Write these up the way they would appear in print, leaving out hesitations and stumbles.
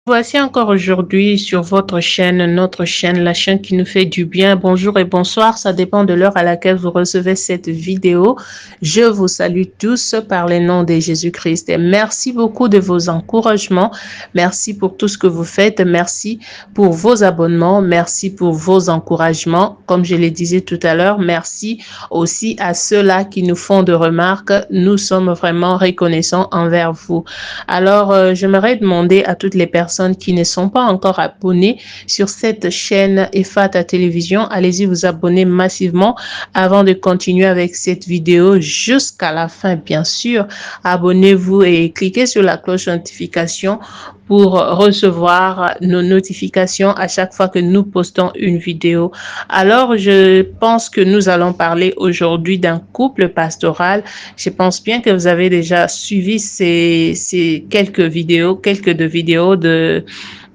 Voici encore aujourd'hui sur votre chaîne, notre chaîne, la chaîne qui nous fait du bien. Bonjour et bonsoir, ça dépend de l'heure à laquelle vous recevez cette vidéo. Je vous salue tous par les noms de Jésus-Christ et merci beaucoup de vos encouragements. Merci pour tout ce que vous faites. Merci pour vos abonnements. Merci pour vos encouragements. Comme je le disais tout à l'heure, merci aussi à ceux-là qui nous font de remarques. Nous sommes vraiment reconnaissants envers vous. Alors, j'aimerais demander à toutes les personnes qui ne sont pas encore abonnées sur cette chaîne EFATA Télévision, allez-y vous abonner massivement avant de continuer avec cette vidéo jusqu'à la fin, bien sûr. Abonnez-vous et cliquez sur la cloche notification pour recevoir nos notifications à chaque fois que nous postons une vidéo. Alors, je pense que nous allons parler aujourd'hui d'un couple pastoral. Je pense bien que vous avez déjà suivi ces quelques vidéos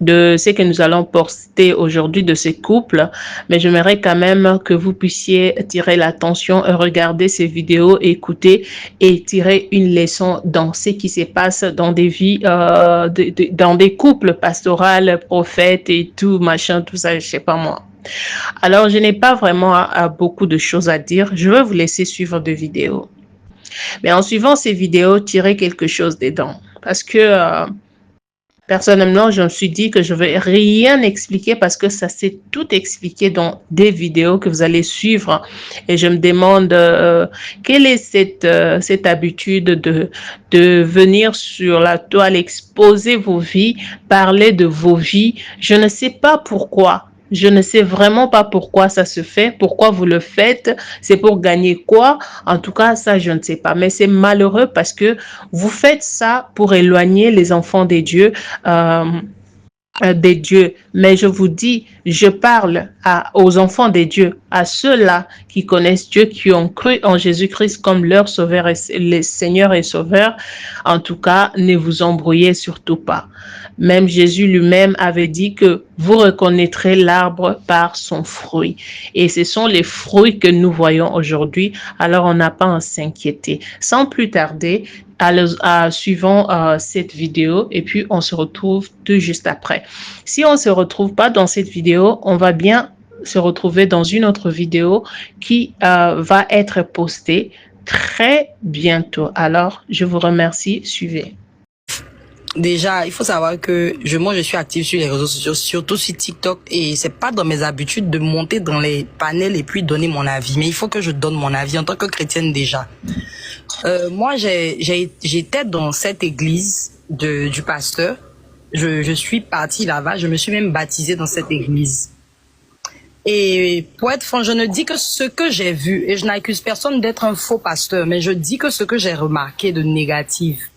de ce que nous allons poster aujourd'hui de ces couples, mais j'aimerais quand même que vous puissiez tirer l'attention, regarder ces vidéos, écouter et tirer une leçon dans ce qui se passe dans des vies, dans des couples pastoraux, prophètes et tout, machin, tout ça, je sais pas moi. Alors, je n'ai pas vraiment beaucoup de choses à dire. Je vais vous laisser suivre des vidéos. Mais en suivant ces vidéos, tirez quelque chose dedans. Parce que personnellement, je me suis dit que je ne vais rien expliquer parce que ça s'est tout expliqué dans des vidéos que vous allez suivre. Et je me demande quelle est cette habitude de venir sur la toile, exposer vos vies, parler de vos vies. Je ne sais pas pourquoi. Je ne sais vraiment pas pourquoi ça se fait, pourquoi vous le faites, c'est pour gagner quoi? En tout cas, ça, je ne sais pas. Mais c'est malheureux parce que vous faites ça pour éloigner les enfants des dieux. Euh, des dieux. Mais je vous dis, je parle aux enfants des dieux, à ceux-là qui connaissent Dieu, qui ont cru en Jésus-Christ comme leur sauveur et le Seigneur et sauveur. En tout cas, ne vous embrouillez surtout pas. Même Jésus lui-même avait dit que vous reconnaîtrez l'arbre par son fruit. Et ce sont les fruits que nous voyons aujourd'hui. Alors, on n'a pas à s'inquiéter. Sans plus tarder, suivons cette vidéo et puis on se retrouve tout juste après. Si on ne se retrouve pas dans cette vidéo, on va bien se retrouver dans une autre vidéo qui va être postée très bientôt. Alors, je vous remercie. Suivez. Déjà, il faut savoir que moi, je suis active sur les réseaux sociaux, surtout sur TikTok, et c'est pas dans mes habitudes de monter dans les panels et puis donner mon avis. Mais il faut que je donne mon avis en tant que chrétienne déjà. Moi, j'étais dans cette église du pasteur. Je suis partie là-bas. Je me suis même baptisée dans cette église. Et pour être franc, je ne dis que ce que j'ai vu, et je n'accuse personne d'être un faux pasteur, mais je dis que ce que j'ai remarqué de négatif.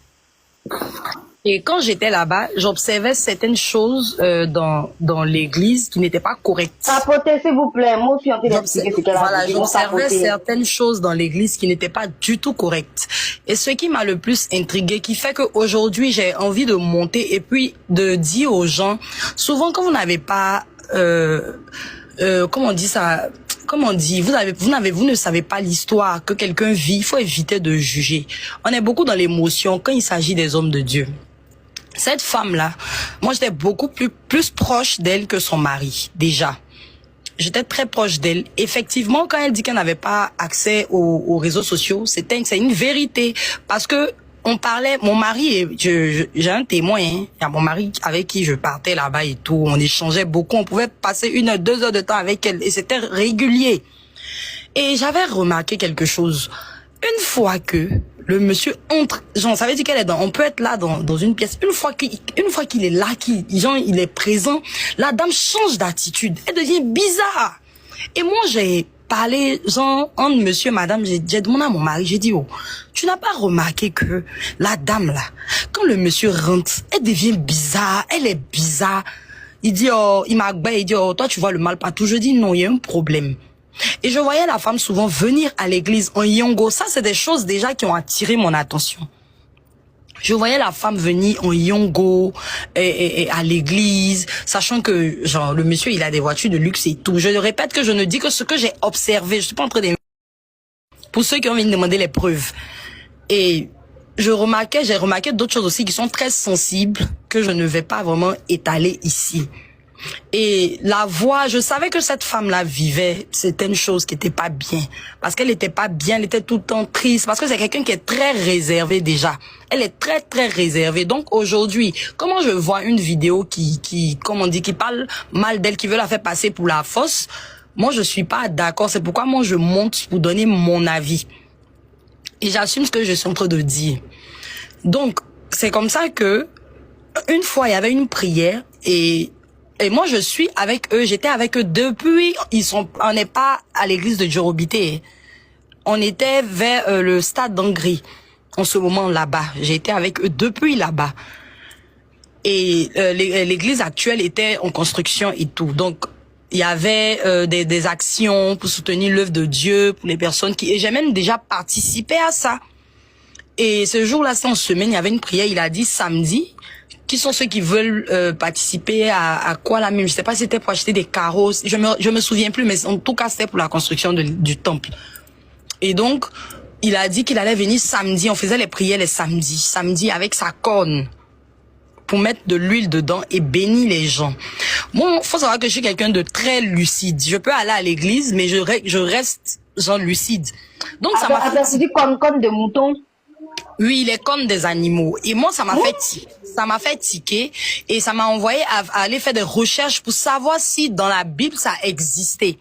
Et quand j'étais là-bas, j'observais certaines choses dans l'église qui n'étaient pas correctes. Tapotez, s'il vous plaît. Moi aussi, on peut expliquer ce qu'elle a dit. Voilà, j'observais certaines choses dans l'église qui n'étaient pas du tout correctes. Et ce qui m'a le plus intrigué, qui fait qu'aujourd'hui, j'ai envie de monter et puis de dire aux gens, souvent quand vous n'avez pas, comment on dit ça, comment on dit, vous ne savez pas l'histoire que quelqu'un vit, il faut éviter de juger. On est beaucoup dans l'émotion quand il s'agit des hommes de Dieu. Cette femme-là, moi j'étais beaucoup plus proche d'elle que son mari, déjà. J'étais très proche d'elle. Effectivement, quand elle dit qu'elle n'avait pas accès aux réseaux sociaux, c'est une vérité. Parce que on parlait, mon mari, j'ai un témoin, hein. Il y a mon mari avec qui je partais là-bas et tout. On échangeait beaucoup. On pouvait passer 1 heure, 2 heures de temps avec elle. Et c'était régulier. Et j'avais remarqué quelque chose. Une fois que le monsieur entre, genre, ça veut dire qu'elle est on peut être là dans une pièce. Une fois qu'il est là, il est présent, la dame change d'attitude. Elle devient bizarre. Et moi, j'ai parlé, genre, entre monsieur et madame, j'ai demandé à mon mari, j'ai dit, oh, tu n'as pas remarqué que la dame là, quand le monsieur rentre, elle devient bizarre, elle est bizarre. Il dit, oh, il dit, oh, toi, tu vois le mal partout. Je dis, non, il y a un problème. Et je voyais la femme souvent venir à l'église en yongo. Ça, c'est des choses déjà qui ont attiré mon attention. Je voyais la femme venir en yongo et à l'église, sachant que genre le monsieur, il a des voitures de luxe et tout. Je répète que je ne dis que ce que j'ai observé. Je suis pas en train de... Pour ceux qui ont envie de demander les preuves. Et j'ai remarqué d'autres choses aussi qui sont très sensibles, que je ne vais pas vraiment étaler ici. Et la voix, je savais que cette femme-là vivait certaines choses qui étaient pas bien. Parce qu'elle était pas bien, elle était tout le temps triste. Parce que c'est quelqu'un qui est très réservé déjà. Elle est très, très réservée. Donc aujourd'hui, comment je vois une vidéo comme on dit, qui parle mal d'elle, qui veut la faire passer pour la fausse, moi je suis pas d'accord. C'est pourquoi moi je monte pour donner mon avis. Et j'assume ce que je suis en train de dire. Donc, c'est comme ça que, une fois, il y avait une prière et moi, je suis avec eux, j'étais avec eux depuis, on n'est pas à l'église de Djorobité. On était vers le stade d'Angri, en ce moment là-bas. J'ai été avec eux depuis là-bas. Et l'église actuelle était en construction et tout. Donc, il y avait des actions pour soutenir l'œuvre de Dieu, pour les personnes et j'ai même déjà participé à ça. Et ce jour-là, c'est en semaine, il y avait une prière, il a dit samedi, qui sont ceux qui veulent participer à quoi là même, je sais pas si c'était pour acheter des carreaux, je me souviens plus, mais en tout cas c'était pour la construction du temple. Et donc il a dit qu'il allait venir samedi, on faisait les prières les samedi avec sa corne pour mettre de l'huile dedans et bénir les gens. Moi, faut savoir que je suis quelqu'un de très lucide. Je peux aller à l'église, mais je reste genre lucide. Donc ça m'a fait... tu dis comme de mouton. Oui, les cornes des animaux. Et moi, ça m'a fait tiquer et ça m'a envoyé à aller faire des recherches pour savoir si dans la Bible ça existait.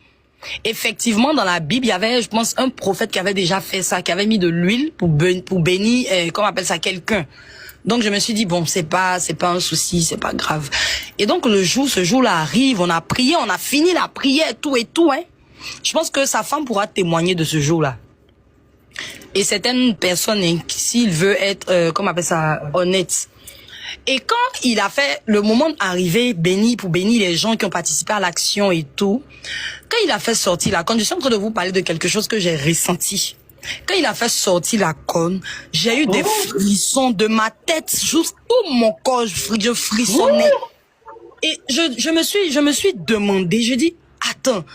Effectivement, dans la Bible, il y avait, je pense, un prophète qui avait déjà fait ça, qui avait mis de l'huile pour bénir, comment on appelle ça, quelqu'un. Donc je me suis dit bon, c'est pas un souci, c'est pas grave. Et donc ce jour-là arrive, on a prié, on a fini la prière, tout et tout, hein. Je pense que sa femme pourra témoigner de ce jour-là. Et certaines personnes, hein, s'il veut être, comment on appelle ça, honnête. Et quand il a fait le moment d'arriver pour bénir les gens qui ont participé à l'action et tout, quand il a fait sortir la corne, je suis en train de vous parler de quelque chose que j'ai ressenti. Quand il a fait sortir la corne, j'ai eu des frissons de ma tête jusqu'au mon corps, je frissonnais. Et je me suis demandé, je dis, attends,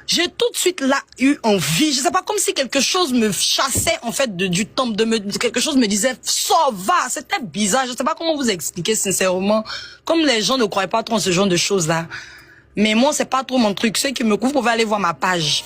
j'ai tout de suite là eu envie, je sais pas, comme si quelque chose me chassait en fait du temple, quelque chose me disait sors, va. C'était bizarre, je sais pas comment vous expliquer sincèrement, comme les gens ne croient pas trop en ce genre de choses là. Mais moi c'est pas trop mon truc, ceux qui me couvrent, vous pouvez aller voir ma page.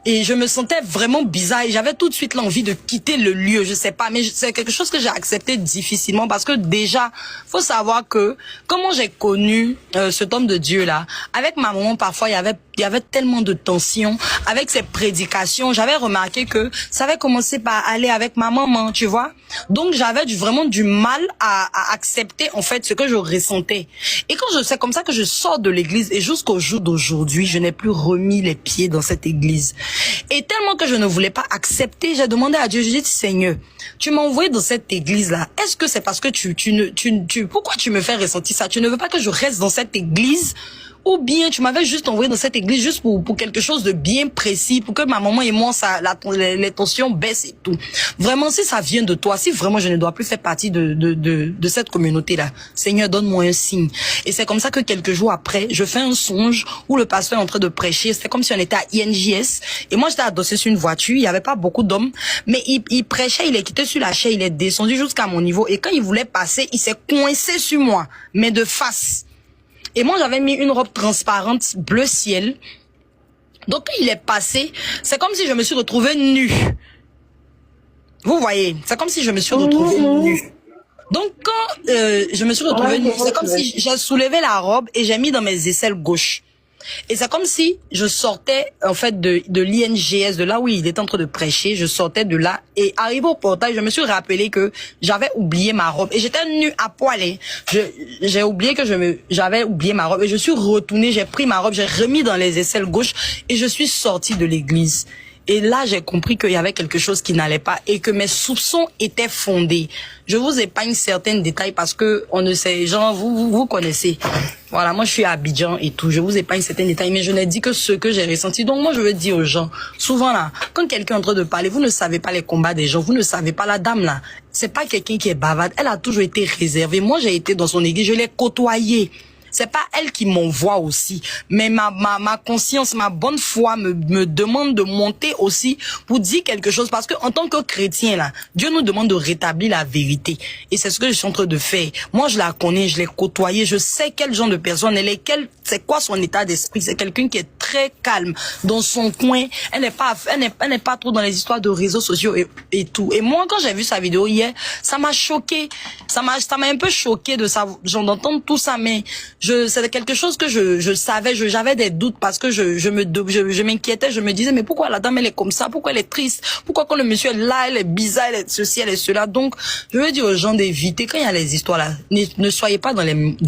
Et je me sentais vraiment bizarre et j'avais tout de suite l'envie de quitter le lieu, je sais pas, mais c'est quelque chose que j'ai accepté difficilement parce que déjà, faut savoir que comment j'ai connu cet homme de Dieu là, avec ma maman parfois il y avait tellement de tension avec ses prédications, j'avais remarqué que ça avait commencé par aller avec ma maman, tu vois. Donc j'avais vraiment du mal à accepter en fait ce que je ressentais. Et quand c'est comme ça que je sors de l'église et jusqu'au jour d'aujourd'hui, je n'ai plus remis les pieds dans cette église. Et tellement que je ne voulais pas accepter, j'ai demandé à Dieu, j'ai dit Seigneur, tu m'as envoyé dans cette église là. Est-ce que c'est parce que pourquoi tu me fais ressentir ça? Tu ne veux pas que je reste dans cette église? Ou bien tu m'avais juste envoyé dans cette église juste pour quelque chose de bien précis, pour que ma maman et moi, les tensions baissent et tout. Vraiment, si ça vient de toi, si vraiment je ne dois plus faire partie de cette communauté-là, Seigneur, donne-moi un signe. Et c'est comme ça que quelques jours après, je fais un songe où le pasteur est en train de prêcher. C'était comme si on était à INJS. Et moi, j'étais adossée sur une voiture. Il n'y avait pas beaucoup d'hommes. Mais il prêchait, il est quitté sur la chaise, il est descendu jusqu'à mon niveau. Et quand il voulait passer, il s'est coincé sur moi, mais de face. Et moi, j'avais mis une robe transparente bleu ciel. Donc, quand il est passé, c'est comme si je me suis retrouvée nue. Vous voyez, c'est comme si je me suis retrouvée nue. Donc, quand je me suis retrouvée nue, c'est comme si j'ai soulevé la robe et j'ai mis dans mes aisselles gauche. Et c'est comme si je sortais en fait de l'INGS, de là où il était en train de prêcher, je sortais de là et arrivé au portail, je me suis rappelé que j'avais oublié ma robe et j'étais nue à poil. J'ai oublié que j'avais oublié ma robe et je suis retournée, j'ai pris ma robe, j'ai remis dans les aisselles gauche et je suis sortie de l'église. Et là, j'ai compris qu'il y avait quelque chose qui n'allait pas et que mes soupçons étaient fondés. Je vous épargne certains détails parce que on ne sait, genre, vous connaissez. Voilà, moi, je suis à Abidjan et tout. Je vous épargne certains détails, mais je n'ai dit que ce que j'ai ressenti. Donc, moi, je veux dire aux gens, souvent là, quand quelqu'un est en train de parler, vous ne savez pas les combats des gens, vous ne savez pas la dame là. C'est pas quelqu'un qui est bavarde. Elle a toujours été réservée. Moi, j'ai été dans son église, je l'ai côtoyée. C'est pas elle qui m'envoie aussi. Mais ma conscience, ma bonne foi me demande de monter aussi pour dire quelque chose. Parce que en tant que chrétien, là, Dieu nous demande de rétablir la vérité. Et c'est ce que je suis en train de faire. Moi, je la connais, je l'ai côtoyée, je sais quel genre de personne elle est, c'est quoi son état d'esprit. C'est quelqu'un qui est très calme dans son coin. Elle n'est pas trop dans les histoires de réseaux sociaux et tout. Et moi, quand j'ai vu sa vidéo hier, ça m'a choqué. Ça m'a un peu choqué de ça, d'entendre tout ça, mais c'était quelque chose que je savais, j'avais des doutes parce que je m'inquiétais, je me disais, mais pourquoi la dame elle est comme ça, pourquoi elle est triste, pourquoi quand le monsieur est là, elle est bizarre, elle est ceci, elle est cela. Donc, je veux dire aux gens d'éviter, quand il y a les histoires là, ne soyez pas dans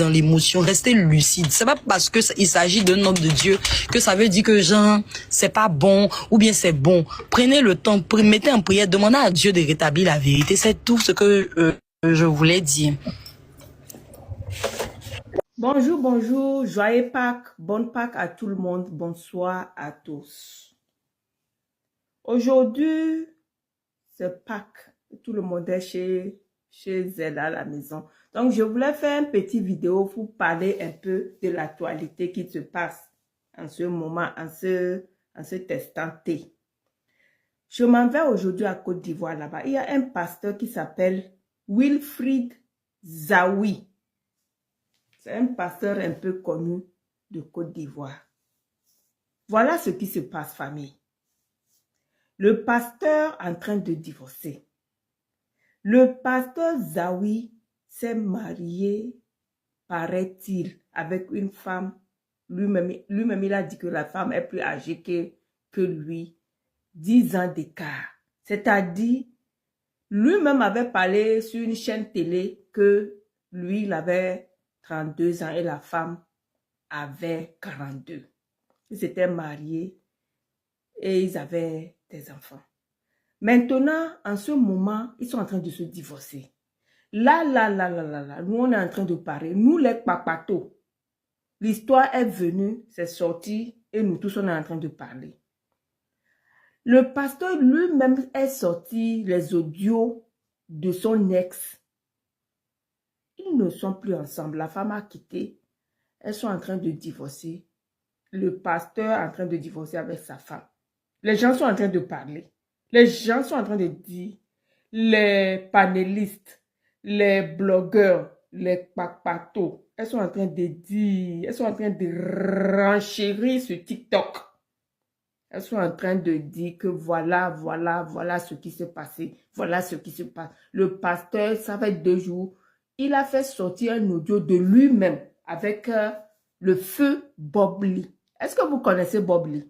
l'émotion, restez lucide. C'est pas parce que il s'agit d'un homme de Dieu que ça veut dire que genre, c'est pas bon, ou bien c'est bon. Prenez le temps, mettez en prière, demandez à Dieu de rétablir la vérité. C'est tout ce que je voulais dire. Bonjour, bonjour, joyeux Pâques, bonne Pâques à tout le monde, bonsoir à tous. Aujourd'hui, c'est Pâques, tout le monde est chez Zeda à la maison. Donc, je voulais faire une petite vidéo pour parler un peu de l'actualité qui se passe en ce moment, en ce instant T. Je m'en vais aujourd'hui à Côte d'Ivoire là-bas. Il y a un pasteur qui s'appelle Wilfried Zawi. C'est un pasteur un peu connu de Côte d'Ivoire. Voilà ce qui se passe, famille. Le pasteur en train de divorcer. Le pasteur Zawi s'est marié, paraît-il, avec une femme. Lui-même, il a dit que la femme est plus âgée que lui. 10 ans d'écart. C'est-à-dire, lui-même avait parlé sur une chaîne télé que lui, il avait 32 ans et la femme avait 42. Ils s'étaient mariés et ils avaient des enfants. Maintenant, en ce moment, ils sont en train de se divorcer. Là, nous on est en train de parler. Nous les papatos, l'histoire est venue, c'est sorti et nous tous on est en train de parler. Le pasteur lui-même est sorti les audios de son ex. Ils ne sont plus ensemble. La femme a quitté. Elles sont en train de divorcer. Le pasteur est en train de divorcer avec sa femme. Les gens sont en train de parler. Les gens sont en train de dire, les panélistes, les blogueurs, les papatos, elles sont en train de dire, elles sont en train de renchérir sur TikTok. Elles sont en train de dire que voilà ce qui s'est passé. Voilà ce qui se passe. Le pasteur, ça fait 2 jours, il a fait sortir un audio de lui-même avec le feu Bob Lee. Est-ce que vous connaissez Bob Lee?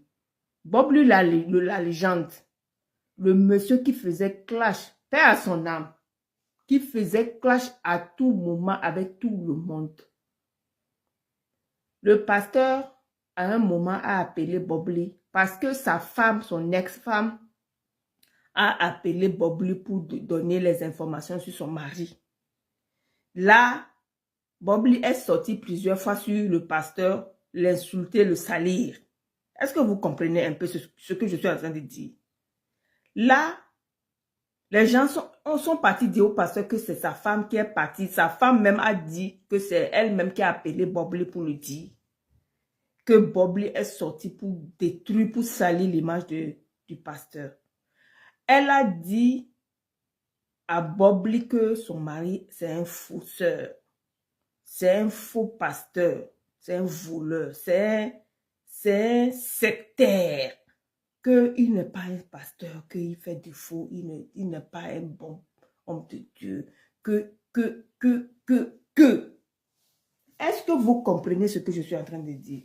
Bob Lee, la légende. Le monsieur qui faisait clash, paix à son âme, qui faisait clash à tout moment avec tout le monde. Le pasteur, à un moment, a appelé Bob Lee parce que sa femme, son ex-femme, a appelé Bob Lee pour donner les informations sur son mari. Là, Bob Lee est sorti plusieurs fois sur le pasteur, l'insulter, le salir. Est-ce que vous comprenez un peu ce que je suis en train de dire? Là, les gens sont partis dire au pasteur que c'est sa femme qui est partie. Sa femme même a dit que c'est elle-même qui a appelé Bob Lee pour le dire. Que Bob Lee est sorti pour détruire, pour salir l'image du pasteur. Elle a dit à Bob Lee que son mari, c'est un fausseur. C'est un faux pasteur. C'est un voleur. C'est un sectaire. Qu'il n'est pas un pasteur, qu'il fait du faux. Il n'est pas un bon homme de Dieu. Est-ce que vous comprenez ce que je suis en train de dire?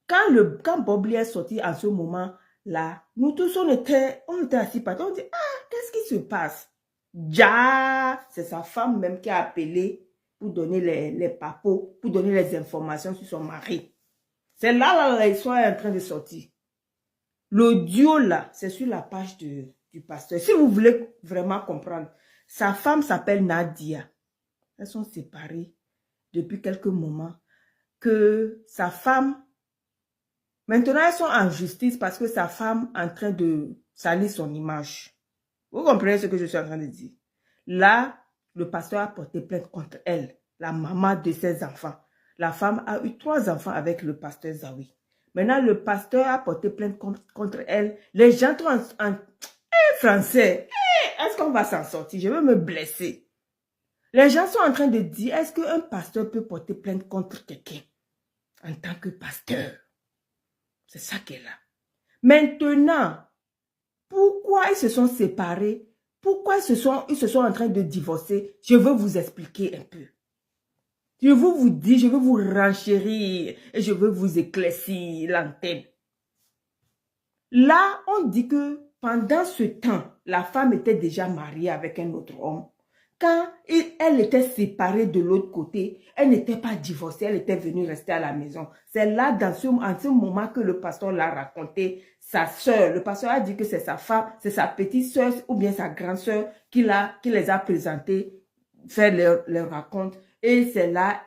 Quand Bob Lee est sorti en ce moment-là, nous tous, on était assis par terre. On dit, qu'est-ce qui se passe? C'est sa femme même qui a appelé pour donner les papos, pour donner les informations sur son mari. C'est là, l'histoire est en train de sortir. L'audio là, c'est sur la page du pasteur. Si vous voulez vraiment comprendre, sa femme s'appelle Nadia. Elles sont séparées depuis quelques moments. Que sa femme... Maintenant, elles sont en justice parce que sa femme est en train de salir son image. Vous comprenez ce que je suis en train de dire? Là, le pasteur a porté plainte contre elle, la maman de ses enfants. La femme a eu 3 enfants avec le pasteur Zawi. Maintenant, le pasteur a porté plainte contre elle. Les gens sont en français. Est-ce qu'on va s'en sortir? Je vais me blesser. Les gens sont en train de dire, est-ce qu'un pasteur peut porter plainte contre quelqu'un en tant que pasteur? C'est ça qu'elle a. Maintenant, pourquoi ils se sont séparés? Pourquoi ils se sont en train de divorcer? Je veux vous expliquer un peu. Je veux vous dire, je veux vous renchérir et je veux vous éclaircir l'antenne. Là, on dit que pendant ce temps, la femme était déjà mariée avec un autre homme. Quand elle était séparée de l'autre côté, elle n'était pas divorcée, elle était venue rester à la maison. C'est là, en ce moment, que le pasteur l'a raconté, sa soeur. Le pasteur a dit que c'est sa femme, c'est sa petite soeur ou bien sa grande soeur qui les a présentés, faire leur raconte. Et c'est là,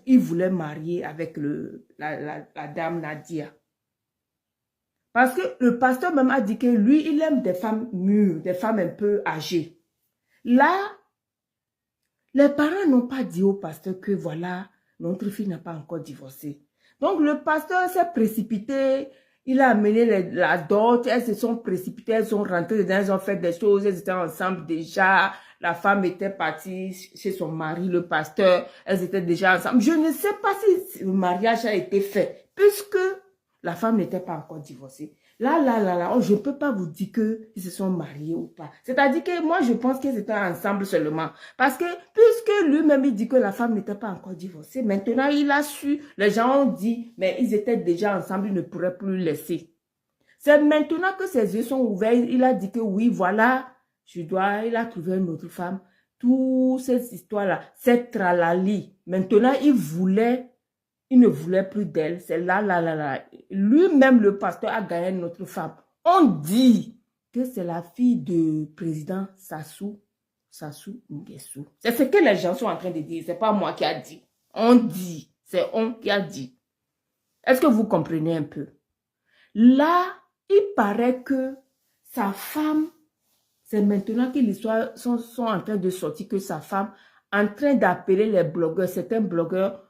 il voulait marier avec la dame Nadia. Parce que le pasteur même a dit que lui, il aime des femmes mûres, des femmes un peu âgées. Là, les parents n'ont pas dit au pasteur que voilà, notre fille n'a pas encore divorcé. Donc le pasteur s'est précipité, il a amené la dot, elles se sont précipitées, elles sont rentrées dedans, elles ont fait des choses, elles étaient ensemble déjà. La femme était partie chez son mari, le pasteur, elles étaient déjà ensemble. Je ne sais pas si le mariage a été fait, puisque la femme n'était pas encore divorcée. Là, je ne peux pas vous dire qu'ils se sont mariés ou pas. C'est-à-dire que moi, je pense qu'ils étaient ensemble seulement. Parce que, puisque lui-même, il dit que la femme n'était pas encore divorcée, maintenant, il a su, les gens ont dit, mais ils étaient déjà ensemble, ils ne pourraient plus laisser. C'est maintenant que ses yeux sont ouverts, il a dit que oui, voilà, il a trouvé une autre femme. Toute cette histoire-là, cette tralali. Maintenant, il ne voulait plus d'elle. C'est là. Lui-même, le pasteur, a gagné une autre femme. On dit que c'est la fille du président Sassou Nguesso. C'est ce que les gens sont en train de dire. C'est pas moi qui a dit. On dit. C'est on qui a dit. Est-ce que vous comprenez un peu? Là, il paraît que sa femme, c'est maintenant que l'histoire sont en train de sortir que sa femme en train d'appeler les blogueurs, certains blogueurs,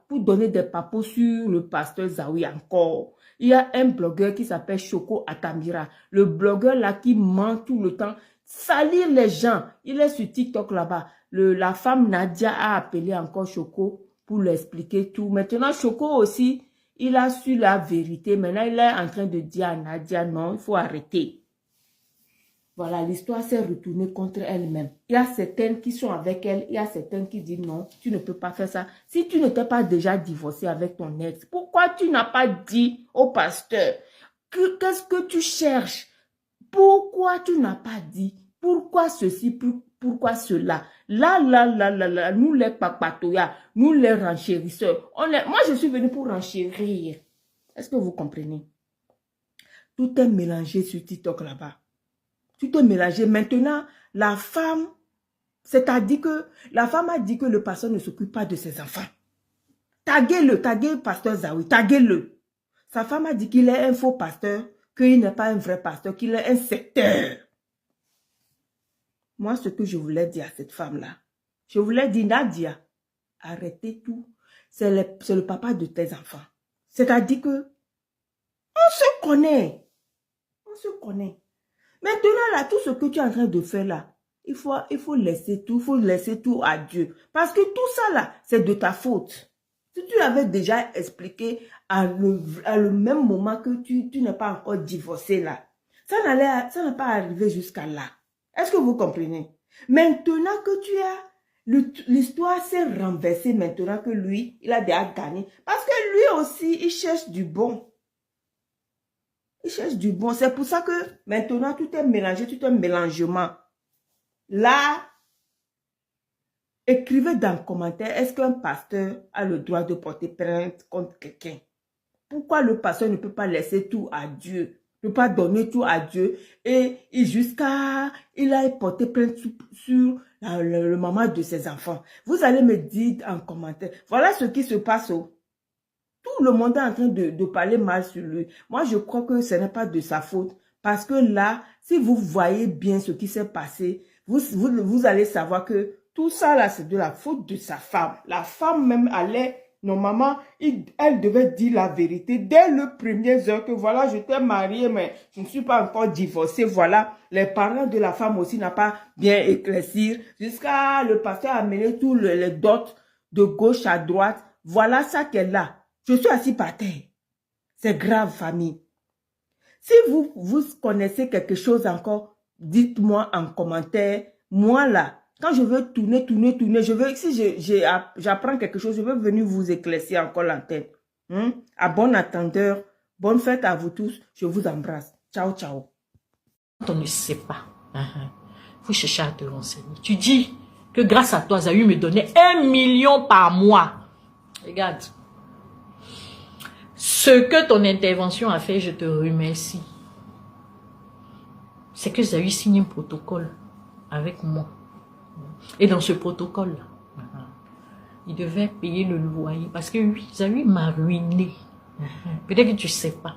pour donner des papos sur le pasteur Zawi encore. Il y a un blogueur qui s'appelle Choco Atamira. Le blogueur là qui ment tout le temps, salir les gens. Il est sur TikTok là-bas. La femme Nadia a appelé encore Choco pour lui expliquer tout. Maintenant, Choco aussi, il a su la vérité. Maintenant, il est en train de dire à Nadia, non, il faut arrêter. Voilà, l'histoire s'est retournée contre elle-même. Il y a certaines qui sont avec elle, il y a certaines qui disent non, tu ne peux pas faire ça. Si tu n'étais pas déjà divorcé avec ton ex, pourquoi tu n'as pas dit au pasteur qu'est-ce que tu cherches? Pourquoi tu n'as pas dit? Pourquoi ceci? Pourquoi cela? Là, nous les papatoyas, nous les renchérisseurs. Moi, je suis venue pour renchérir. Est-ce que vous comprenez? Tout est mélangé sur TikTok là-bas. Tout est mélangé. Maintenant, la femme, c'est-à-dire que la femme a dit que le pasteur ne s'occupe pas de ses enfants. Taguez-le, taguez pasteur Zawi, taguez-le. Sa femme a dit qu'il est un faux pasteur, qu'il n'est pas un vrai pasteur, qu'il est un secteur. Moi, ce que je voulais dire à cette femme-là, je voulais dire, Nadia, arrêtez tout. C'est le papa de tes enfants. C'est-à-dire que on se connaît. On se connaît. Maintenant, là, tout ce que tu es en train de faire là, il faut laisser tout à Dieu. Parce que tout ça là, c'est de ta faute. Si tu l'avais déjà expliqué à le même moment que tu n'es pas encore divorcé là, ça n'a pas arrivé jusqu'à là. Est-ce que vous comprenez? Maintenant que tu as, l'histoire s'est renversée maintenant que lui, il a déjà gagné. Parce que lui aussi, il cherche du bon. Il cherche du bon. C'est pour ça que maintenant, tout est mélangé, tout est un mélangement. Là, écrivez dans le commentaire, est-ce qu'un pasteur a le droit de porter plainte contre quelqu'un? Pourquoi le pasteur ne peut pas laisser tout à Dieu? Ne peut pas donner tout à Dieu et jusqu'à il a porté plainte sur le maman de ses enfants. Vous allez me dire en commentaire, voilà ce qui se passe. Tout le monde est en train de parler mal sur lui. Moi, je crois que ce n'est pas de sa faute. Parce que là, si vous voyez bien ce qui s'est passé, vous allez savoir que tout ça là, c'est de la faute de sa femme. La femme même allait Normalement, elle devait dire la vérité dès le premier heure que voilà, je t'ai marié, mais je ne suis pas encore divorcée. Voilà, les parents de la femme aussi n'ont pas bien éclairci. Jusqu'à le pasteur a amené tous les dots de gauche à droite. Voilà ça qu'elle a. Je suis assis par terre. C'est grave, famille. Si vous connaissez quelque chose encore, dites-moi en commentaire. Moi là, quand je veux tourner, je veux, si j'apprends quelque chose, je veux venir vous éclaircir encore l'antenne. À bon attendeur, bonne fête à vous tous. Je vous embrasse. Ciao, ciao. Quand on ne sait pas, faut chercher à te renseigner. Tu dis que grâce à toi, Zayu me donnait 1 million par mois. Regarde. Ce que ton intervention a fait, je te remercie. C'est que Zayu signe un protocole avec moi. Et dans ce protocole-là, il devait payer le loyer. Parce que oui, Zayu m'a ruiné. Peut-être que tu ne sais pas.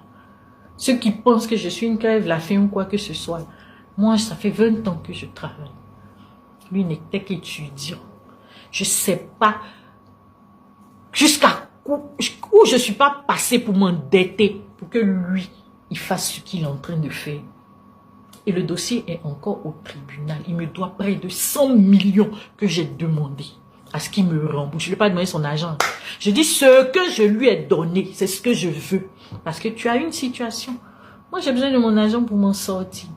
Ceux qui pensent que je suis une crève, la faim ou quoi que ce soit. Moi, ça fait 20 ans que je travaille. Lui n'était qu'étudiant. Je ne sais pas jusqu'à où je ne suis pas passée pour m'endetter pour que lui, il fasse ce qu'il est en train de faire. Et le dossier est encore au tribunal. Il me doit près de 100 millions que j'ai demandé à ce qu'il me rembourse. Je ne lui ai pas demandé son argent. Je dis ce que je lui ai donné, c'est ce que je veux. Parce que tu as une situation. Moi, j'ai besoin de mon argent pour m'en sortir.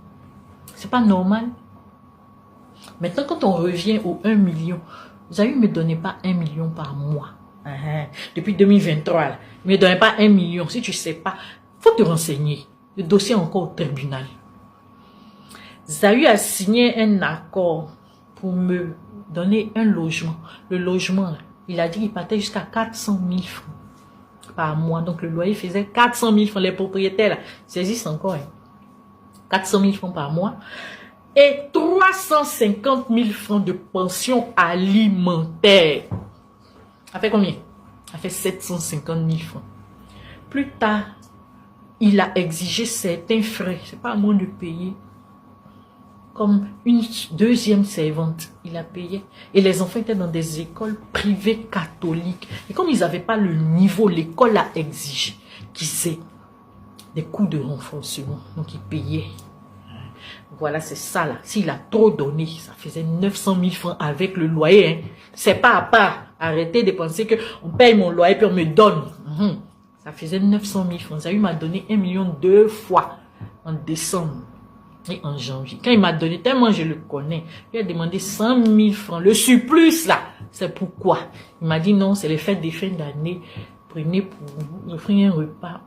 C'est pas normal. Maintenant, quand on revient au 1 million, Zayu ne me donnait pas 1 million par mois. Depuis 2023, là, il ne me donnait pas 1 million. Si tu ne sais pas, il faut te renseigner. Le dossier est encore au tribunal. Zayu a signé un accord pour me donner un logement. Le logement, là, il a dit qu'il partait jusqu'à 400 000 francs par mois. Donc, le loyer faisait 400 000 francs. Les propriétaires, là, saisissent encore. 400 000 francs par mois. Et 350 000 francs de pension alimentaire. Ça fait combien? Ça fait 750 000 francs. Plus tard, il a exigé certains frais. C'est pas à moi de payer. Comme une deuxième servante, il a payé. Et les enfants étaient dans des écoles privées catholiques. Et comme ils n'avaient pas le niveau, l'école a exigé qu'ils aient des coûts de renforcement. Donc, ils payaient. Voilà, c'est ça là. S'il a trop donné, ça faisait 900 000 francs avec le loyer. Hein. C'est pas à part. Arrêtez de penser qu'on paye mon loyer puis on me donne. Ça faisait 900 000 francs. Zayu m'a donné 1 million 2 fois en décembre et en janvier. Quand il m'a donné, tellement je le connais, il a demandé 100 000 francs. Le surplus là, c'est pourquoi. Il m'a dit non, c'est les fêtes des fins d'année. Prenez pour vous, offrir un repas.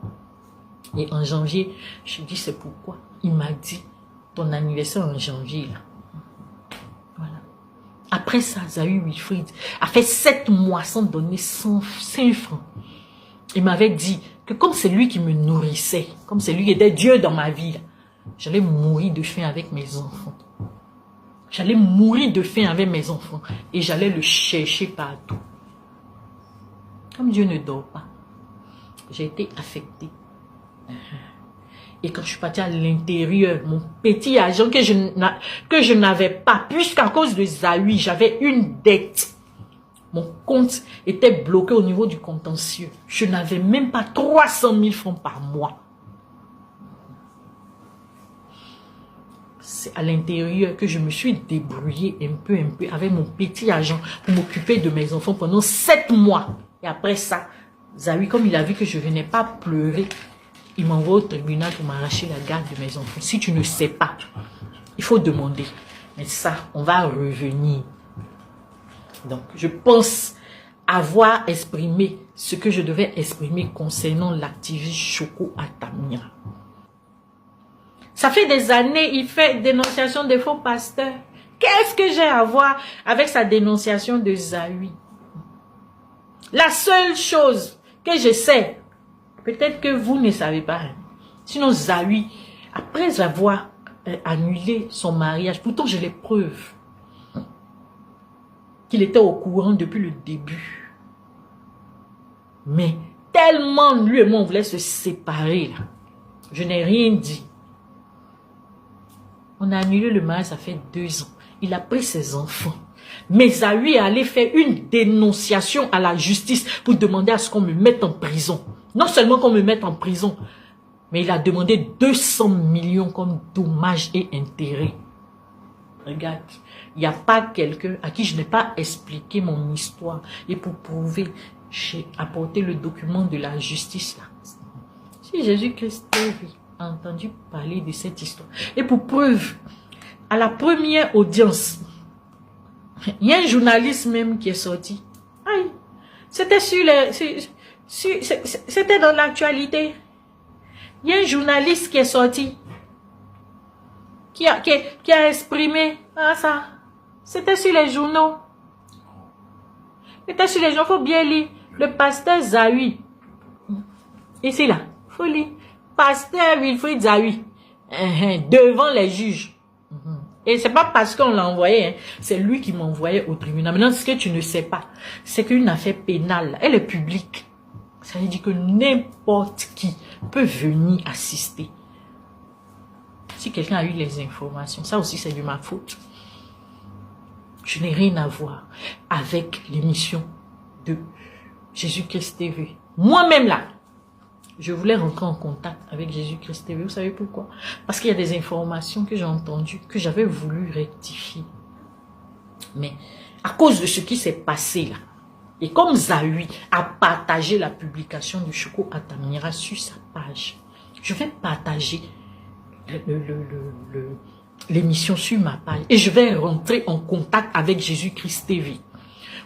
Et en janvier, je dis c'est pourquoi. Il m'a dit ton anniversaire en janvier là. Voilà. Après ça, Zayu Wilfried a fait 7 mois sans donner 5 francs. Il m'avait dit que comme c'est lui qui me nourrissait, comme c'est lui qui était Dieu dans ma vie, j'allais mourir de faim avec mes enfants. J'allais mourir de faim avec mes enfants. Et j'allais le chercher partout. Comme Dieu ne dort pas, j'ai été affectée. Et quand je suis partie à l'intérieur, mon petit argent que je n'avais pas, puisqu'à cause de Zayu, j'avais une dette. Mon compte était bloqué au niveau du contentieux. Je n'avais même pas 300 000 francs par mois. C'est à l'intérieur que je me suis débrouillée un peu avec mon petit argent pour m'occuper de mes enfants pendant 7 mois. Et après ça, Zayu, comme il a vu que je ne venais pas pleurer, il m'envoie au tribunal pour m'arracher la garde de mes enfants. Si tu ne sais pas, il faut demander. Mais ça, on va revenir. Donc, je pense avoir exprimé ce que je devais exprimer concernant l'activiste Choco Atamia. Ça fait des années, il fait dénonciation des faux pasteurs. Qu'est-ce que j'ai à voir avec sa dénonciation de Zayu? La seule chose que je sais, peut-être que vous ne savez pas, sinon Zayu, après avoir annulé son mariage, pourtant j'ai les preuves qu'il était au courant depuis le début. Mais tellement lui et moi on voulait se séparer, là, je n'ai rien dit. On a annulé le mariage, ça fait 2 ans. Il a pris ses enfants. Mais Zawi est allé faire une dénonciation à la justice pour demander à ce qu'on me mette en prison. Non seulement qu'on me mette en prison, mais il a demandé 200 millions comme dommages et intérêts. Regarde, il n'y a pas quelqu'un à qui je n'ai pas expliqué mon histoire. Et pour prouver, j'ai apporté le document de la justice là. Si Jésus-Christ a entendu parler de cette histoire. Et pour preuve, à la première audience, il y a un journaliste même qui est sorti. Aïe, c'était sur les... C'était dans l'actualité. Il y a un journaliste qui est sorti, qui a exprimé ça. C'était sur les journaux. C'était sur les journaux, il faut bien lire. Le pasteur Zawi. Ici là, il faut lire. Pasteur Wilfried Zawi. Devant les juges. Et c'est pas parce qu'on l'a envoyé, hein, c'est lui qui m'a envoyé au tribunal. Maintenant, ce que tu ne sais pas, c'est qu'une affaire pénale, elle est publique. Ça veut dire que n'importe qui peut venir assister. Si quelqu'un a eu les informations, ça aussi c'est de ma faute. Je n'ai rien à voir avec l'émission de Jésus-Christ TV. Moi-même là, je voulais rentrer en contact avec Jésus-Christ TV. Vous savez pourquoi? Parce qu'il y a des informations que j'ai entendues, que j'avais voulu rectifier. Mais à cause de ce qui s'est passé là, et comme Zawi a partagé la publication de Choco Atamira sur sa page, je vais partager l'émission sur ma page et je vais rentrer en contact avec Jésus-Christ TV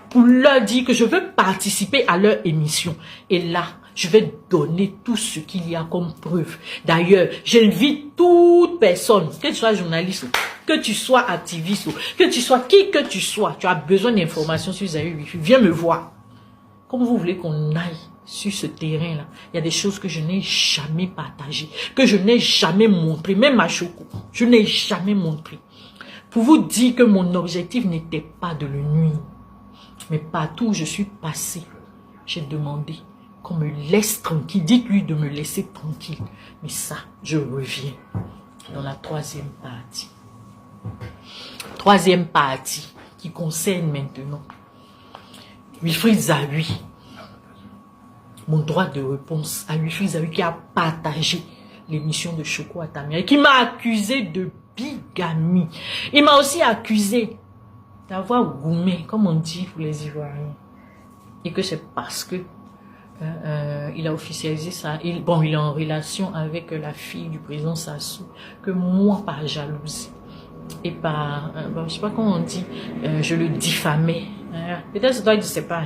pour leur dire que je veux participer à leur émission. Et là, je vais donner tout ce qu'il y a comme preuve. D'ailleurs, j'invite toute personne, que tu sois journaliste, que tu sois activiste, que tu sois qui que tu sois, tu as besoin d'informations sur Zawi Wifi, viens me voir. Comme vous voulez qu'on aille sur ce terrain-là, il y a des choses que je n'ai jamais partagées, que je n'ai jamais montrées, même à Choco, je n'ai jamais montré. Pour vous dire que mon objectif n'était pas de le nuire. Mais partout où je suis passé, j'ai demandé qu'on me laisse tranquille. Dites-lui de me laisser tranquille. Mais ça, je reviens dans la troisième partie. Troisième partie qui concerne maintenant Wilfried Zawi. Mon droit de réponse à Wilfried Zawi qui a partagé l'émission de Choco Atamira et qui m'a accusé de bigamie. Il m'a aussi accusé d'avoir goumé, comme on dit pour les Ivoiriens. Et que c'est parce que il a officialisé ça. Il est en relation avec la fille du président Sassou, que moi, par jalousie et par, je sais pas comment on dit, je le diffamais. Peut-être que toi, tu sais pas.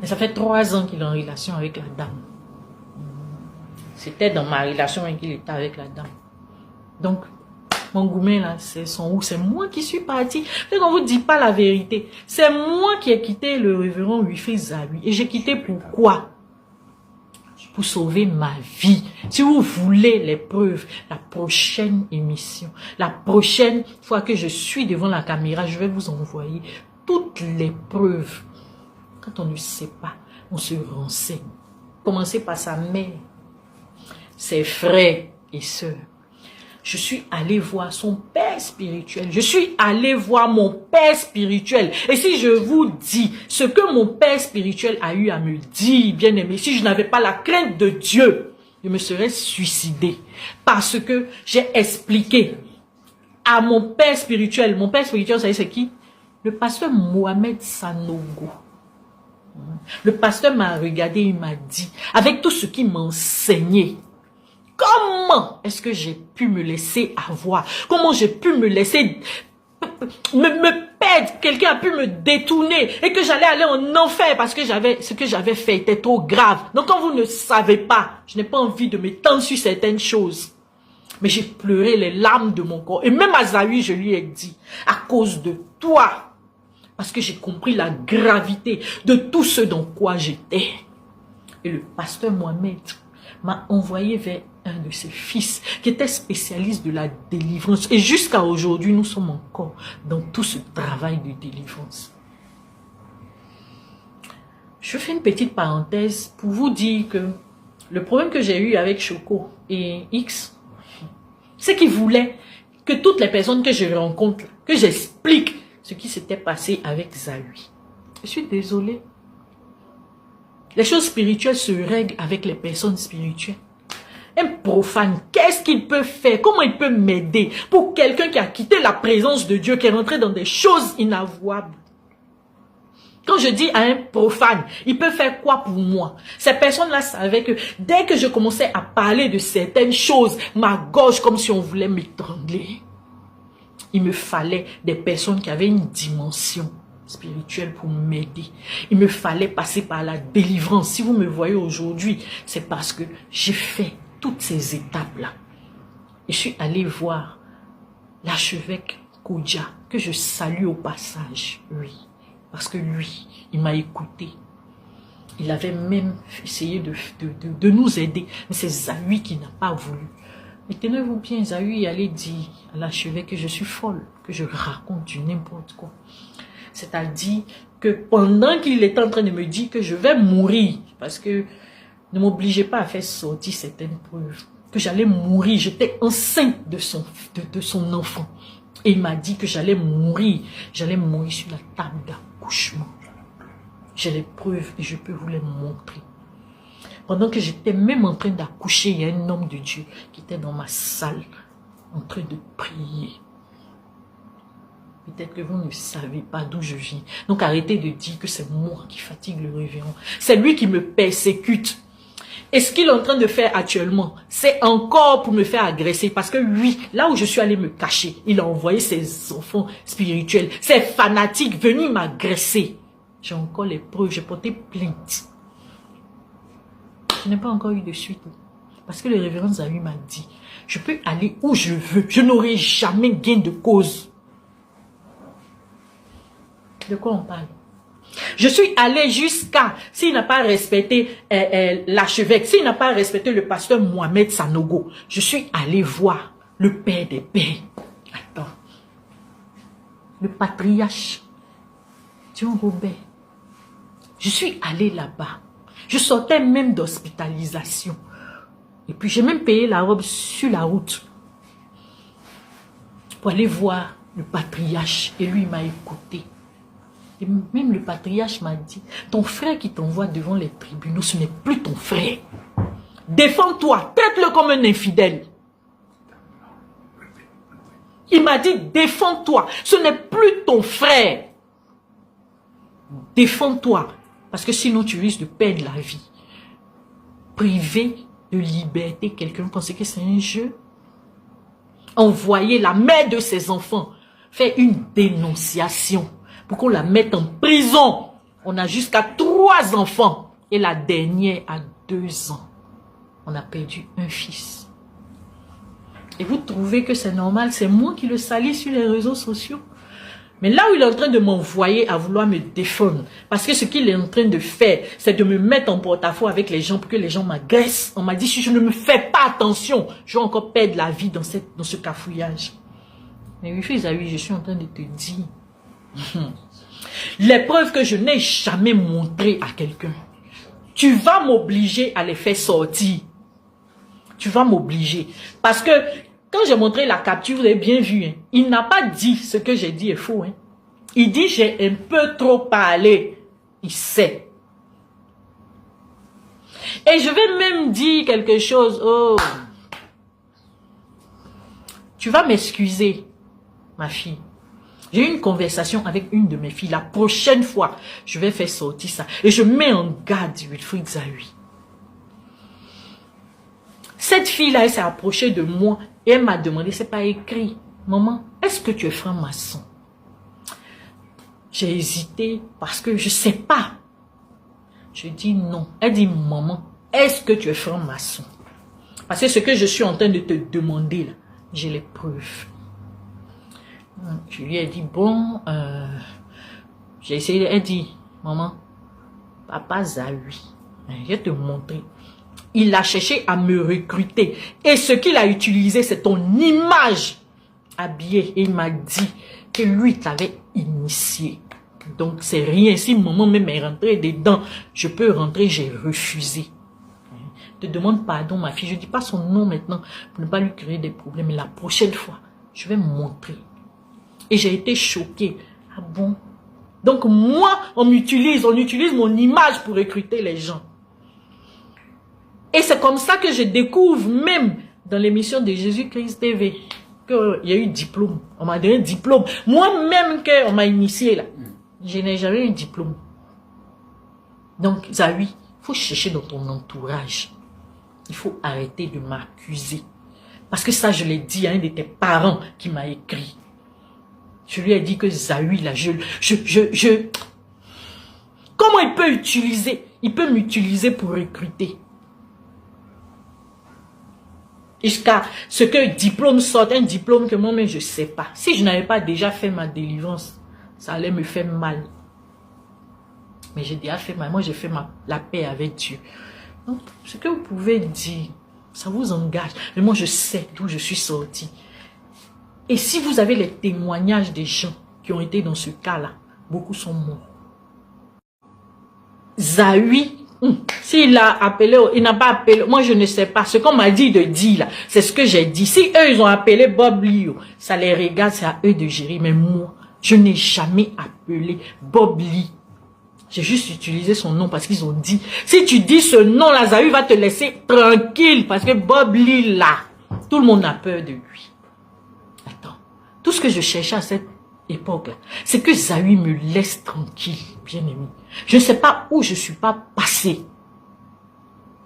Mais ça fait 3 ans qu'il est en relation avec la dame. C'était dans ma relation qu'il était avec la dame. Donc, mon gourmet là, c'est son où? C'est moi qui suis partie. Fait qu'on vous dit pas la vérité. C'est moi qui ai quitté le révérend Wilfried Zawi. Et j'ai quitté pourquoi? Pour sauver ma vie. Si vous voulez les preuves, la prochaine émission, la prochaine fois que je suis devant la caméra, je vais vous envoyer toutes les preuves. Quand on ne sait pas, on se renseigne. Commencez par sa mère, ses frères et sœurs. Je suis allé voir son père spirituel. Je suis allé voir mon père spirituel. Et si je vous dis ce que mon père spirituel a eu à me dire, bien aimé, si je n'avais pas la crainte de Dieu, je me serais suicidé. Parce que j'ai expliqué à mon père spirituel. Mon père spirituel, vous savez c'est qui? Le pasteur Mohamed Sanogo. Le pasteur m'a regardé, il m'a dit, avec tout ce qu'il m'a enseigné, comment est-ce que j'ai pu me laisser avoir? Comment j'ai pu me laisser me perdre? Quelqu'un a pu me détourner et que j'allais aller en enfer parce que ce que j'avais fait était trop grave. Donc quand vous ne savez pas, je n'ai pas envie de m'étendre sur certaines choses. Mais j'ai pleuré les larmes de mon corps. Et même à Zawi, je lui ai dit, à cause de toi, parce que j'ai compris la gravité de tout ce dans quoi j'étais. Et le pasteur Mohamed m'a envoyé vers un de ses fils qui était spécialiste de la délivrance. Et jusqu'à aujourd'hui, nous sommes encore dans tout ce travail de délivrance. Je fais une petite parenthèse pour vous dire que le problème que j'ai eu avec Choco et X, c'est qu'ils voulaient que toutes les personnes que je rencontre, que j'explique ce qui s'était passé avec Zahui. Je suis désolée. Les choses spirituelles se règlent avec les personnes spirituelles. Un profane, qu'est-ce qu'il peut faire? Comment il peut m'aider? Pour quelqu'un qui a quitté la présence de Dieu, qui est rentré dans des choses inavouables. Quand je dis à un profane, il peut faire quoi pour moi? Ces personnes-là savaient que dès que je commençais à parler de certaines choses, ma gorge, comme si on voulait m'étrangler. Il me fallait des personnes qui avaient une dimension spirituelle pour m'aider. Il me fallait passer par la délivrance. Si vous me voyez aujourd'hui, c'est parce que j'ai fait toutes ces étapes-là. Et je suis allée voir l'archevêque Kodja, que je salue au passage, oui. Parce que lui, il m'a écouté. Il avait même essayé de nous aider. Mais c'est Zahui qui n'a pas voulu. Mais tenez-vous bien, Zahui allait dire à l'archevêque que je suis folle, que je raconte du n'importe quoi. C'est-à-dire que pendant qu'il était en train de me dire que je vais mourir, parce que ne m'obligez pas à faire sortir certaines preuves, que j'allais mourir, j'étais enceinte de son enfant. Et il m'a dit que j'allais mourir sur la table d'accouchement. J'ai les preuves et je peux vous les montrer. Pendant que j'étais même en train d'accoucher, il y a un homme de Dieu qui était dans ma salle, en train de prier. Peut-être que vous ne savez pas d'où je viens. Donc arrêtez de dire que c'est moi qui fatigue le révérend. C'est lui qui me persécute. Et ce qu'il est en train de faire actuellement, c'est encore pour me faire agresser. Parce que oui, là où je suis allée me cacher, il a envoyé ses enfants spirituels, ses fanatiques venus m'agresser. J'ai encore les preuves, j'ai porté plainte. Je n'ai pas encore eu de suite. Parce que le révérend Zahui m'a dit, je peux aller où je veux. Je n'aurai jamais gain de cause. De quoi on parle? Je suis allé jusqu'à, s'il n'a pas respecté l'archevêque, s'il n'a pas respecté le pasteur Mohamed Sanogo, je suis allé voir le père des pères. Attends. Le patriarche, John Robert. Je suis allé là-bas. Je sortais même d'hospitalisation. Et puis j'ai même payé la robe sur la route pour aller voir le patriarche. Et lui, il m'a écouté. Et même le patriarche m'a dit, ton frère qui t'envoie devant les tribunaux, ce n'est plus ton frère. Défends-toi, traite-le comme un infidèle. Il m'a dit, défends-toi, ce n'est plus ton frère. Défends-toi, parce que sinon tu risques de perdre la vie. Priver de liberté quelqu'un, pensez que c'est un jeu? Envoyer la mère de ses enfants, faire une dénonciation. Pour qu'on la mette en prison. On a jusqu'à 3 enfants. Et la dernière a 2 ans. On a perdu un fils. Et vous trouvez que c'est normal? C'est moi qui le salis sur les réseaux sociaux. Mais là où il est en train de m'envoyer à vouloir me défendre, parce que ce qu'il est en train de faire, c'est de me mettre en porte-à-faux avec les gens pour que les gens m'agressent. On m'a dit, si je ne me fais pas attention, je vais encore perdre la vie dans ce cafouillage. Mais oui, Zahui, je suis en train de te dire... Les preuves que je n'ai jamais montrées à quelqu'un, tu vas m'obliger à les faire sortir. Tu vas m'obliger. Parce que quand j'ai montré la capture, vous avez bien vu, hein, il n'a pas dit ce que j'ai dit est faux. Hein. Il dit j'ai un peu trop parlé. Il sait. Et je vais même dire quelque chose. Oh, tu vas m'excuser, ma fille. J'ai eu une conversation avec une de mes filles. La prochaine fois, je vais faire sortir ça. Et je mets en garde Wilfried Zahui. Cette fille-là, elle s'est approchée de moi et elle m'a demandé, c'est pas écrit. Maman, est-ce que tu es franc-maçon? J'ai hésité parce que je sais pas. Je dis non. Elle dit, maman, est-ce que tu es franc-maçon? Parce que ce que je suis en train de te demander, là, j'ai les preuves. Je lui ai dit, bon, j'ai essayé, elle dit, maman, papa Zahui, je vais te montrer. Il a cherché à me recruter. Et ce qu'il a utilisé, c'est ton image habillée. Et il m'a dit que lui t'avait initié. Donc, c'est rien. Si maman même est rentrée dedans, je peux rentrer, j'ai refusé. Je te demande pardon, ma fille. Je ne dis pas son nom maintenant pour ne pas lui créer des problèmes. Mais la prochaine fois, je vais me montrer. Et j'ai été choquée Ah bon? Donc moi, on utilise mon image pour recruter les gens. Et c'est comme ça que je découvre même dans l'émission de Jésus-Christ TV qu'il y a eu diplôme. On m'a donné un diplôme. Moi-même qu'on m'a initié là, je n'ai jamais eu un diplôme. Donc Zawi, il faut chercher dans ton entourage. Il faut arrêter de m'accuser. Parce que ça, je l'ai dit à un de tes parents qui m'a écrit. Je lui ai dit que Zawi, là, comment il peut utiliser? Il peut m'utiliser pour recruter. Jusqu'à ce que diplôme sorte, un diplôme que moi-même, je ne sais pas. Si je n'avais pas déjà fait ma délivrance, ça allait me faire mal. Mais j'ai déjà fait mal. Moi, j'ai fait la paix avec Dieu. Donc, ce que vous pouvez dire, ça vous engage. Mais moi, je sais d'où je suis sortie. Et si vous avez les témoignages des gens qui ont été dans ce cas-là, beaucoup sont morts. Zawi, s'il a appelé, il n'a pas appelé, moi je ne sais pas. Ce qu'on m'a dit de dire là, c'est ce que j'ai dit. Si eux, ils ont appelé Bob Lee, ça les regarde, c'est à eux de gérer. Mais moi, je n'ai jamais appelé Bob Lee. J'ai juste utilisé son nom parce qu'ils ont dit, si tu dis ce nom-là, Zawi va te laisser tranquille parce que Bob Lee là, tout le monde a peur de lui. Attends, tout ce que je cherchais à cette époque-là, c'est que Zawi me laisse tranquille, bien aimé. Je ne sais pas où je suis pas passé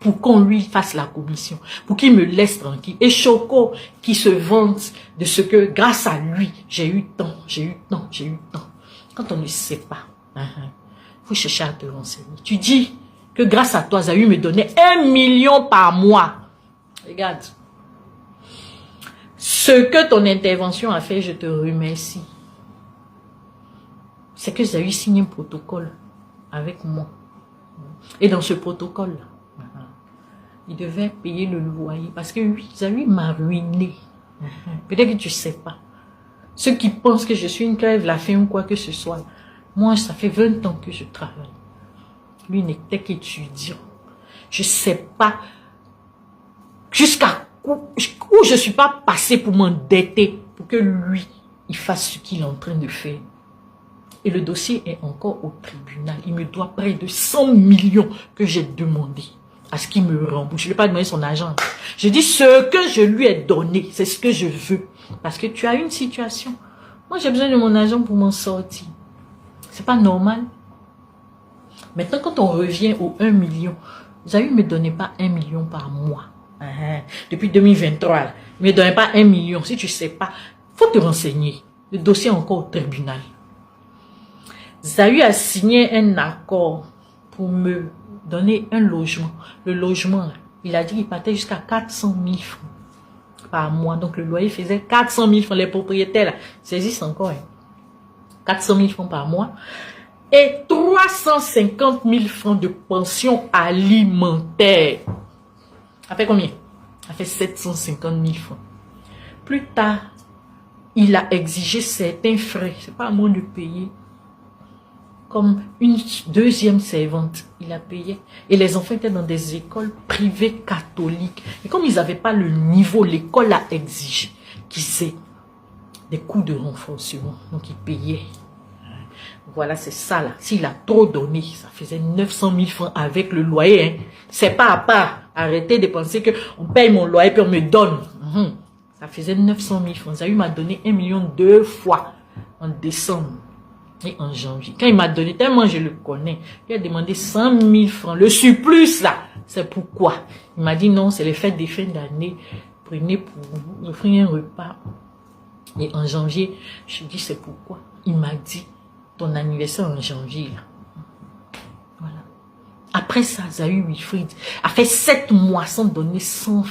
pour qu'on lui fasse la commission, pour qu'il me laisse tranquille. Et Choco qui se vante de ce que grâce à lui, j'ai eu tant. Quand on ne sait pas, faut chercher à te renseigner. Tu dis que grâce à toi, Zawi me donnait 1 million par mois. Regarde. Ce que ton intervention a fait, je te remercie. C'est que Zawi signe un protocole avec moi. Et dans ce protocole, il devait payer le loyer. Parce que oui, Zawi m'a ruiné. Peut-être que tu ne sais pas. Ceux qui pensent que je suis une crève la faim ou quoi que ce soit. Moi, ça fait 20 ans que je travaille. Lui n'était qu'étudiant. Je ne sais pas jusqu'à où je ne suis pas passée pour m'endetter pour que lui, il fasse ce qu'il est en train de faire. Et le dossier est encore au tribunal. Il me doit près de 100 millions que j'ai demandé à ce qu'il me rembourse. Je ne lui ai pas demandé son argent. Je dis ce que je lui ai donné, c'est ce que je veux. Parce que tu as une situation. Moi, j'ai besoin de mon argent pour m'en sortir. C'est pas normal. Maintenant, quand on revient au 1 million, Zawi ne me donnait pas 1 million par mois. Depuis 2023, là, il ne me donnait pas 1 million. Si tu ne sais pas, il faut te renseigner. Le dossier est encore au tribunal. Zawi a signé un accord pour me donner un logement. Le logement, là, il a dit qu'il partait jusqu'à 400 000 francs par mois. Donc, le loyer faisait 400 000 francs. Les propriétaires, là, saisissent encore. 400 000 francs par mois. Et 350 000 francs de pension alimentaire. Ça fait combien? Ça fait 750 000 francs. Plus tard, il a exigé certains frais. C'est pas à moi de payer. Comme une deuxième servante, il a payé. Et les enfants étaient dans des écoles privées catholiques. Et comme ils n'avaient pas le niveau, l'école a exigé qu'ils aient des coûts de renforcement. Donc, ils payaient. Voilà, c'est ça là. S'il a trop donné, ça faisait 900 000 francs avec le loyer. C'est pas à part. Arrêtez de penser qu'on paye mon loyer puis on me donne. Ça faisait 900 000 francs. Zawi m'a donné 1 million 2 fois en décembre et en janvier. Quand il m'a donné, tellement je le connais, il a demandé 100 000 francs. Le surplus là, c'est pourquoi. Il m'a dit non, c'est les fêtes des fins d'année. Prenez pour vous, offrir un repas. Et en janvier, je lui ai dit c'est pourquoi. Il m'a dit ton anniversaire en janvier là. Voilà. Après ça, Zawi Wilfried a fait 7 mois sans donner 5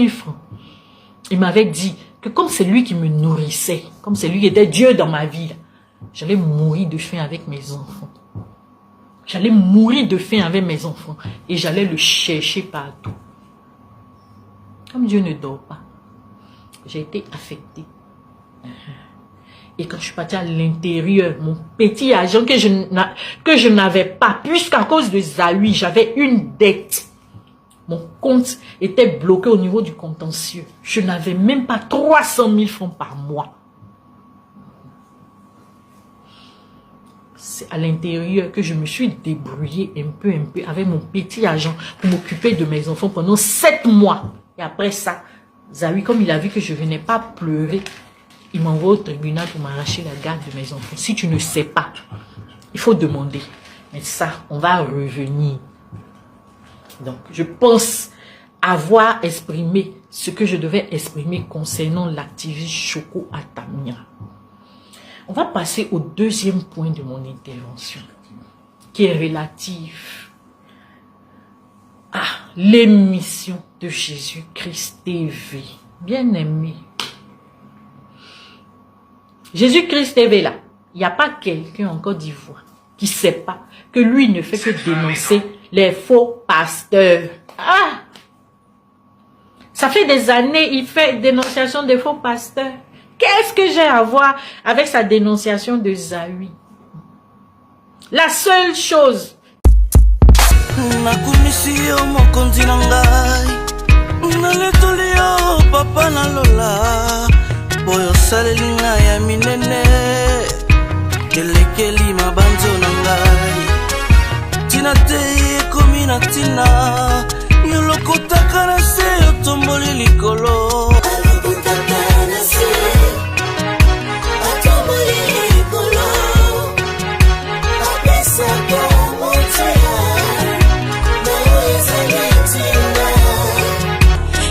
francs. Il m'avait dit que comme c'est lui qui me nourrissait, comme c'est lui qui était Dieu dans ma vie, j'allais mourir de faim avec mes enfants. J'allais mourir de faim avec mes enfants. Et j'allais le chercher partout. Comme Dieu ne dort pas, j'ai été affectée. Et quand je suis partie à l'intérieur, mon petit argent que je n'avais pas, puisqu'à cause de Zawi, j'avais une dette. Mon compte était bloqué au niveau du contentieux. Je n'avais même pas 300 000 francs par mois. c'est à l'intérieur que je me suis débrouillée un peu avec mon petit argent pour m'occuper de mes enfants pendant 7 mois. Et après ça, Zawi, comme il a vu que je venais pas pleurer, il m'envoie au tribunal pour m'arracher la garde de mes enfants. Si tu ne sais pas, il faut demander. Mais ça, on va revenir. Donc, je pense avoir exprimé ce que je devais exprimer concernant l'activiste Choco Atamia. On va passer au deuxième point de mon intervention, qui est relatif à l'émission de Jésus-Christ TV. Bien aimé. Jésus-Christ TV là, il n'y a pas quelqu'un en Côte d'Ivoire qui ne sait pas que lui ne fait que dénoncer les faux pasteurs. Ah! Ça fait des années, il fait dénonciation des faux pasteurs. Qu'est-ce que j'ai à voir avec sa dénonciation de Zawi? La seule chose.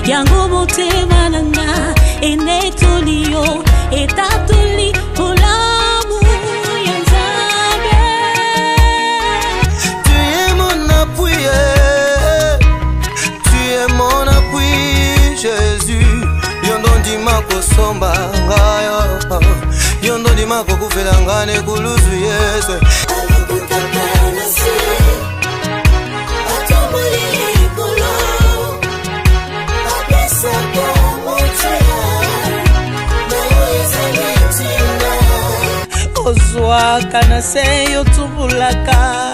Yango motema nanga enetolio etatoli olamu yanzabe. Tu es mon appui, Jésus. Yondo di mako somba ngayo, yondo di mako kufela ne kuluzu Yesu. Ozwa kana seyo tumbulaka,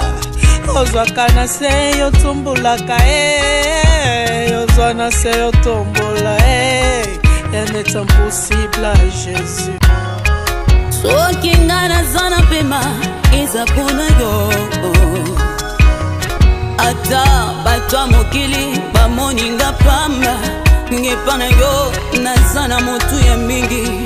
ozwa kana seyo tumbulaka, ozwa na seyo tombola, elle est impossible à Jésus. So kingana zana pema iza pona yo. Ata batwa mokili ba moninga pamba, ngepana yo na zana motu ya mingi.